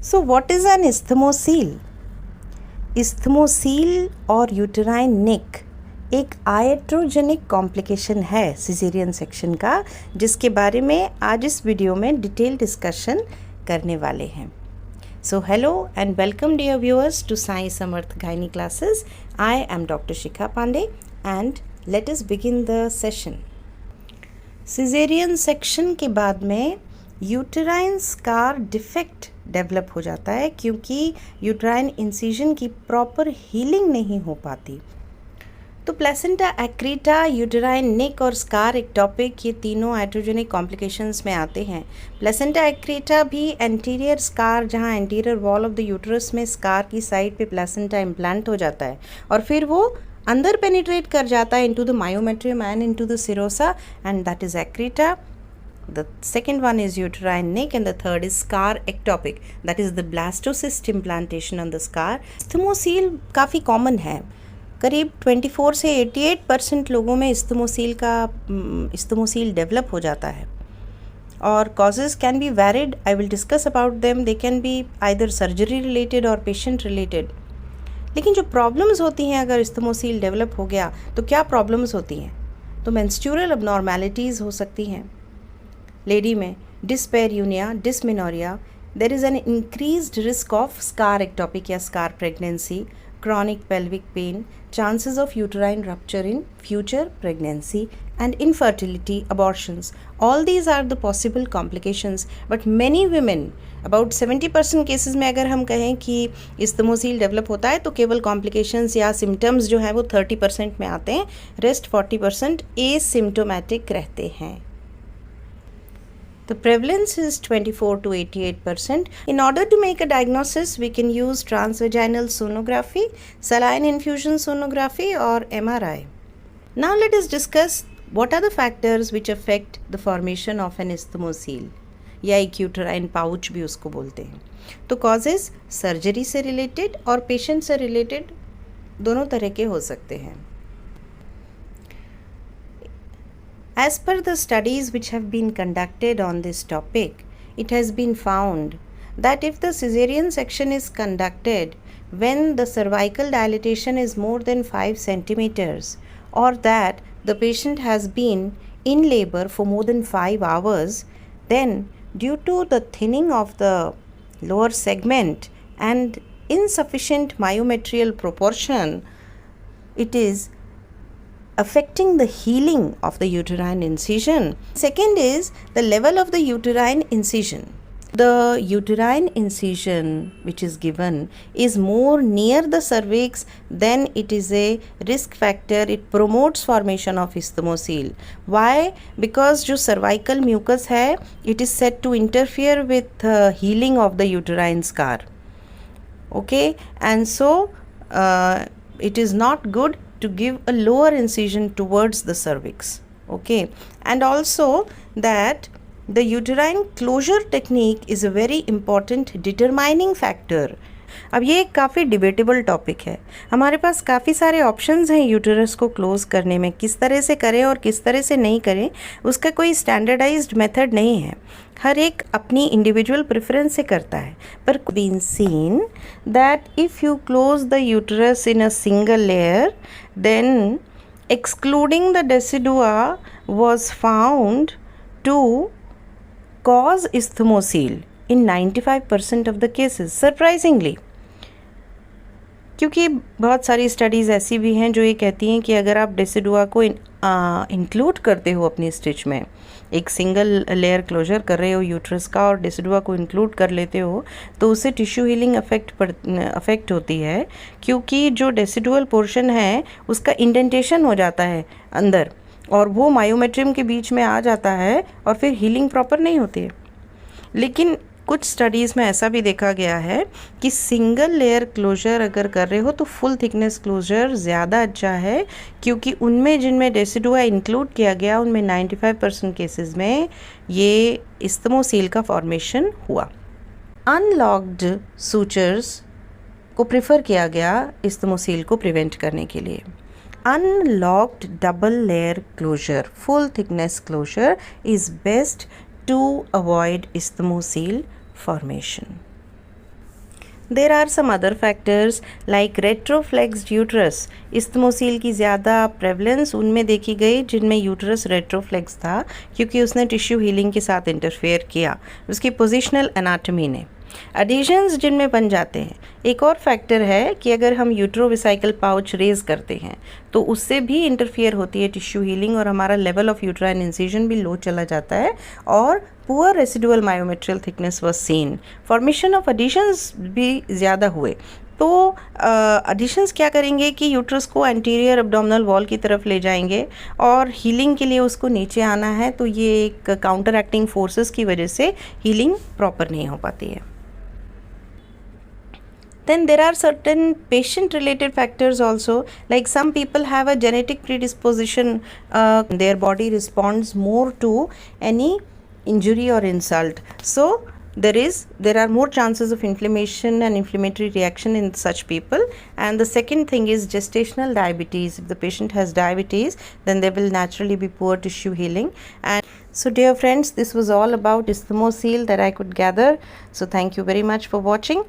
So what is an isthmocele? Isthmocele और uterine नेक एक आयट्रोजेनिक complication है सिजेरियन सेक्शन का, जिसके बारे में आज इस वीडियो में डिटेल डिस्कशन करने वाले हैं. So hello and welcome dear viewers to Sai Samarth Gynae classes. I am Dr. Shikha Pandey and let us begin the session. Caesarean section के बाद में यूटेराइन स्कार डिफेक्ट डेवलप हो जाता है क्योंकि यूटेराइन इंसिजन की प्रॉपर हीलिंग नहीं हो पाती. तो प्लेसेंटा एक्रीटा, यूटेराइन नेक और स्कार एक्टोपिक, ये तीनों आइट्रोजेनिक कॉम्प्लिकेशंस में आते हैं. प्लेसेंटा एक्रीटा भी एंटीरियर स्कार, जहाँ anterior wall of the uterus में स्कार की साइड पे प्लेसेंटा इम्प्लांट हो जाता है और फिर वो अंदर पेनिट्रेट कर जाता है into the myometrium and into the serosa, and that is accreta. The second one is uterine neck and the third is scar ectopic, that is the blastocyst implantation on the scar. Isthmocele काफ़ी common है. करीब 24 से 88% लोगों में isthmocele develop हो जाता है और causes can be varied. I will discuss about them. They can be either surgery related or patient related. लेकिन जो प्रॉब्लम्स होती हैं अगर isthmocele डेवलप हो गया तो क्या प्रॉब्लम्स होती हैं? तो menstrual abnormalities हो सकती हैं लेडी में, dyspareunia, dysmenorrhea. There is an increased risk of scar ectopic या scar pregnancy, chronic pelvic pain, chances of uterine rupture in future pregnancy, and infertility, abortions. All these are the possible complications. But many women, about 70% cases में अगर हम कहें कि isthmocele develop होता है तो केवल कॉम्प्लिकेशंस या सिम्टम्स जो हैं वो 30% में आते हैं, रेस्ट 40% एसिम्टोमेटिक रहते हैं. The prevalence is 24 to 88%. In order to make a diagnosis, we can use transvaginal sonography, saline infusion sonography, or MRI. Now let us discuss what are the factors which affect the formation of an isthmocele या एक uterine pouch भी उसको बोलते हैं. तो causes surgery से related और patient से रिलेटेड दोनों तरह के हो सकते हैं. As per the studies which have been conducted on this topic, it has been found that if the cesarean section is conducted when the cervical dilatation is more than 5 centimeters, or that the patient has been in labor for more than 5 hours, then due to the thinning of the lower segment and insufficient myometrial proportion, it is affecting the healing of the uterine incision. Second is the level of the uterine incision. The uterine incision which is given is more near the cervix, then it is a risk factor. It promotes formation of isthmocele. Why? Because जो cervical mucus है, it is said to interfere with healing of the uterine scar. Okay, and so it is not good to give a lower incision towards the cervix. Okay, and also that the uterine closure technique is a very important determining factor. अब ये एक काफ़ी debatable topic है. हमारे पास काफ़ी सारे options हैं uterus को क्लोज करने में. किस तरह से करें और किस तरह से नहीं करें उसका कोई स्टैंडर्डाइज्ड मेथड नहीं है. हर एक अपनी इंडिविजुअल प्रेफरेंस से करता है. पर been seen that if you close the uterus in a single layer, then excluding the decidua was found to cause isthmocele in 95% of the cases, surprisingly. क्योंकि बहुत सारी स्टडीज़ ऐसी भी हैं जो ये कहती हैं कि अगर आप डेसिडुआ को इंक्लूड करते हो अपनी स्टिच में, एक सिंगल लेयर क्लोजर कर रहे हो यूट्रस का और डेसिडुआ को इंक्लूड कर लेते हो, तो उससे टिश्यू हीलिंग अफेक्ट होती है. क्योंकि जो डेसिडुअल पोर्शन है उसका इंडेंटेशन हो जाता है अंदर और वो मायोमेट्रियम के बीच में आ जाता है और फिर हीलिंग प्रॉपर नहीं होती है. लेकिन कुछ स्टडीज़ में ऐसा भी देखा गया है कि सिंगल लेयर क्लोजर अगर कर रहे हो तो फुल थिकनेस क्लोजर ज़्यादा अच्छा है, क्योंकि उनमें जिनमें डेसिडुआ इंक्लूड किया गया उनमें 95% केसेस में ये isthmocele का फॉर्मेशन हुआ. अनलॉक्ड सूचर्स को प्रेफर किया गया isthmocele को प्रिवेंट करने के लिए. Unlocked double layer closure, full thickness closure is best to avoid isthmocele formation. There are some other factors like retroflexed uterus. इस्थमोसील की ज़्यादा प्रेवलेंस उनमें देखी गई जिनमें यूटरस रेट्रोफ्लेक्स था, क्योंकि उसने टिश्यू हीलिंग के साथ इंटरफेयर किया उसकी पोजिशनल एनाटमी ने। एडिशंस जिनमें बन जाते हैं। एक और फैक्टर है कि अगर हम यूट्रोविसाइकल पाउच रेज करते हैं तो उससे भी इंटरफियर होती है टिश्यू हीलिंग और हमारा लेवल ऑफ यूट्राइन इंसिजन भी लो चला जाता है और poor residual myometrial thickness was seen. Formation of adhesions भी ज़्यादा हुए। तो एडिशंस क्या करेंगे कि यूट्रस को एंटीरियर एब्डोमिनल वॉल की तरफ ले जाएंगे और हीलिंग के लिए उसको नीचे आना है, तो ये एक काउंटर एक्टिंग फोर्सेस की वजह से हीलिंग प्रॉपर नहीं हो पाती है। Then there are certain patient related factors also, like some people have a genetic predisposition, their body responds more to any injury or insult, so there are more chances of inflammation and inflammatory reaction in such people. And the second thing is gestational diabetes. If the patient has diabetes, then there will naturally be poor tissue healing. And so dear friends, this was all about isthmosil that I could gather. So thank you very much for watching.